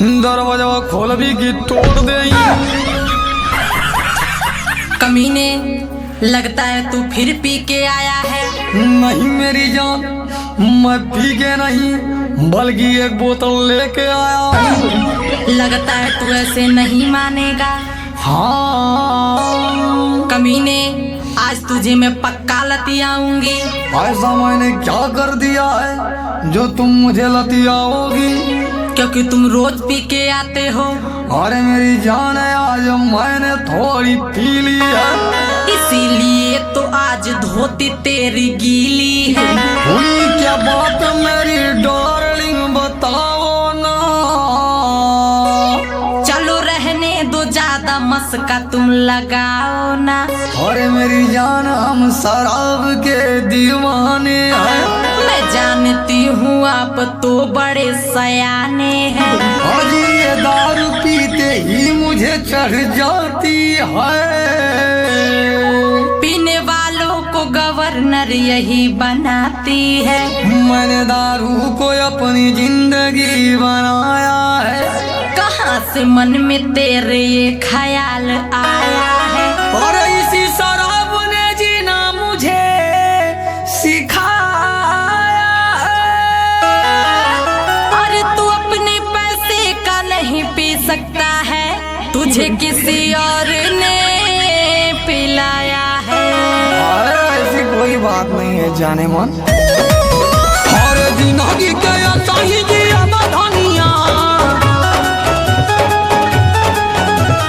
दरवाजा खोल भी कि तोड़ दे। कमीने, लगता है तू फिर पी के आया है। नहीं मेरी जान, मैं पी के नहीं बल्कि एक बोतल लेके आया हूँ। लगता है तू ऐसे नहीं मानेगा। हाँ कमीने, आज तुझे मैं पक्का लतियाऊंगी। ऐसा मैंने क्या कर दिया है जो तुम मुझे लतियाओगी? क्योंकि तुम रोज पी के आते हो। अरे मेरी जान है, आज मैंने थोड़ी पी ली है, इसीलिए तो आज धोती तेरी गीली है। हुई क्या बात मेरी डार्लिंग, बताओ ना। चलो रहने दो, ज्यादा मस्का तुम लगाओ ना। अरे मेरी जान, हम शराब के दीवाने हैं। मैं जानती हूँ आप तो बड़े सयाने हैं। आज ये दारू पीते ही मुझे चढ़ जाती है। पीने वालों को गवर्नर यही बनाती है। मैंने दारू को अपनी जिंदगी बनाया है। कहाँ से मन में तेरे ये ख्याल आया है? और इसी शराब ने जीना मुझे सिखाया है। अरे तू अपने पैसे का नहीं पी सकता है, तुझे किसी और ने पिलाया है। अरे ऐसी कोई बात नहीं है जाने मन। और जिंदगी के सही जिया बधानिया,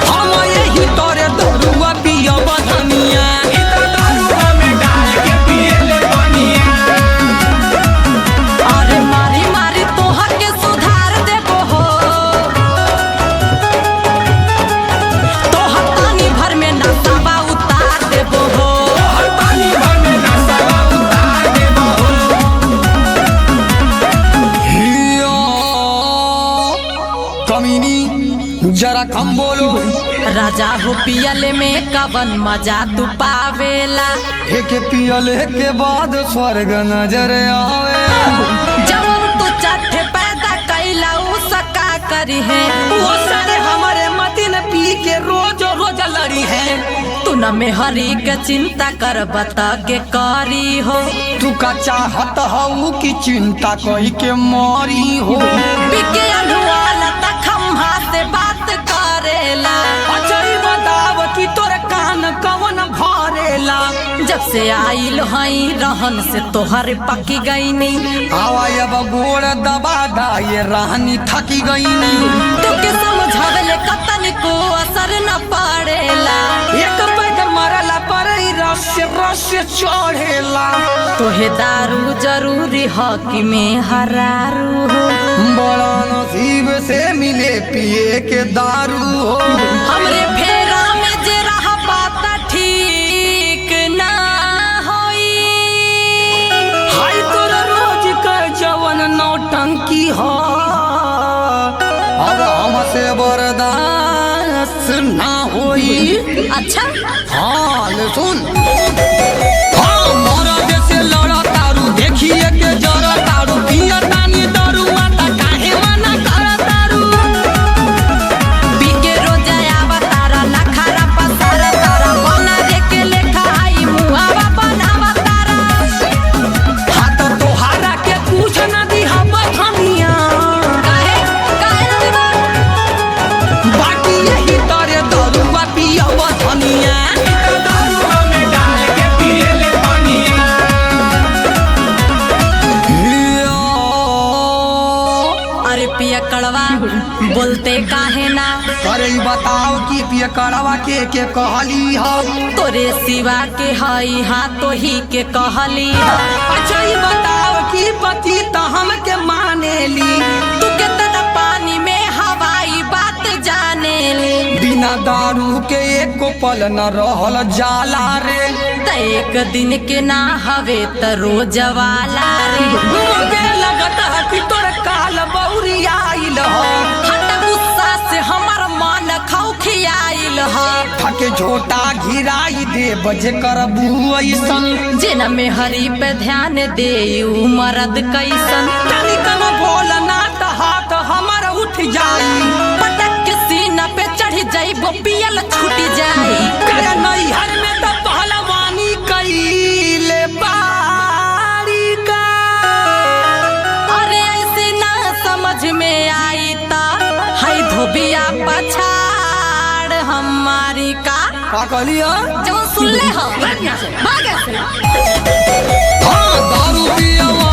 हम यही तोरे दरुआ पिया बधानिया। अरे मारी मारी तोहर के सुधार देबो हो, तोहर पानी भर में नसाबा उतार देबो हो। कमीनी जरा कम बोलो। राजा हो पियले में कवन मजा तू पावेला। एक पियले के बाद स्वर्ग नजर आवे। जब तू चाटे पैदा कैला उ सका करी है। वो सारे हमारे मतिन पी के रोज रोज लड़ी है। तू न में हरी के चिंता कर बता के करी हो। तू का चाहत हऊ की चिंता कही के मारी हो। बिके अनुवाला त खम्हा से बात करेला। अच्छा ही बताव कि तोर कान कवन भरेला। जब से आइल हई रहन से तोहर पकी गईनी। आवा अब गोड़ दबा दा, ये रहनी थकी गईनी। तू के समझावले कतन को असर न पड़ेला। एक पैर मरला पर ही रस रस चढ़ेला। तोहे दारू जरूरी हकी में हरारू हो। बड़ा नसीब से मिले पिए के दारू हो। हमरे फेरा में जे रहा बात ठीक ना होई। हाय तोरा रोज का जवन नौटंकी हो, अब हमसे बर्दाश्त ना होई। अच्छा हाँ ले सुन, हाँ मोरा जैसे लड़ा तारू, देखिए के जरा तारू, पिया तानी दारू माता काहे मना कर तारू। पी के रोज आवा तारा नखरा पसारा तारा। बना रे के लेखा आई मुहावा बनावा तारा। हाथ तोहारा के पूछ ना दी हम बथनिया। काहे काहे न देबा? बाकी यही तारे दारुआ पिया बथनिया। अरे पिया कड़वा बोलते काहे ना? अरे ई बताओ कि पिया कड़वा के कहली हो। तोरे सिवा के हई हाँ तो ही के कहली। अच्छा ये बताओ कि पति तो हमके माने ली। तू कितना पानी में हवाई बात जाने ले। बिना दारू के एक पल न रहल जाला रे। त एक दिन के ना हवे त रोज वाला रे। मुझे लगता है कि तोर काल बौरी आइल हो। हट गुस्सा से हमर मन खौखियाइल ह। थके झोटा घिराई दे बजे करबू ऐसन। जेना में हरी पे ध्यान दे उ मरद कैसन। तनिक न बोलना त हाथ हमर उठ जाई। हमारी का कहली जो सुन ले हो भाग ऐसे। हाँ दारू पियवा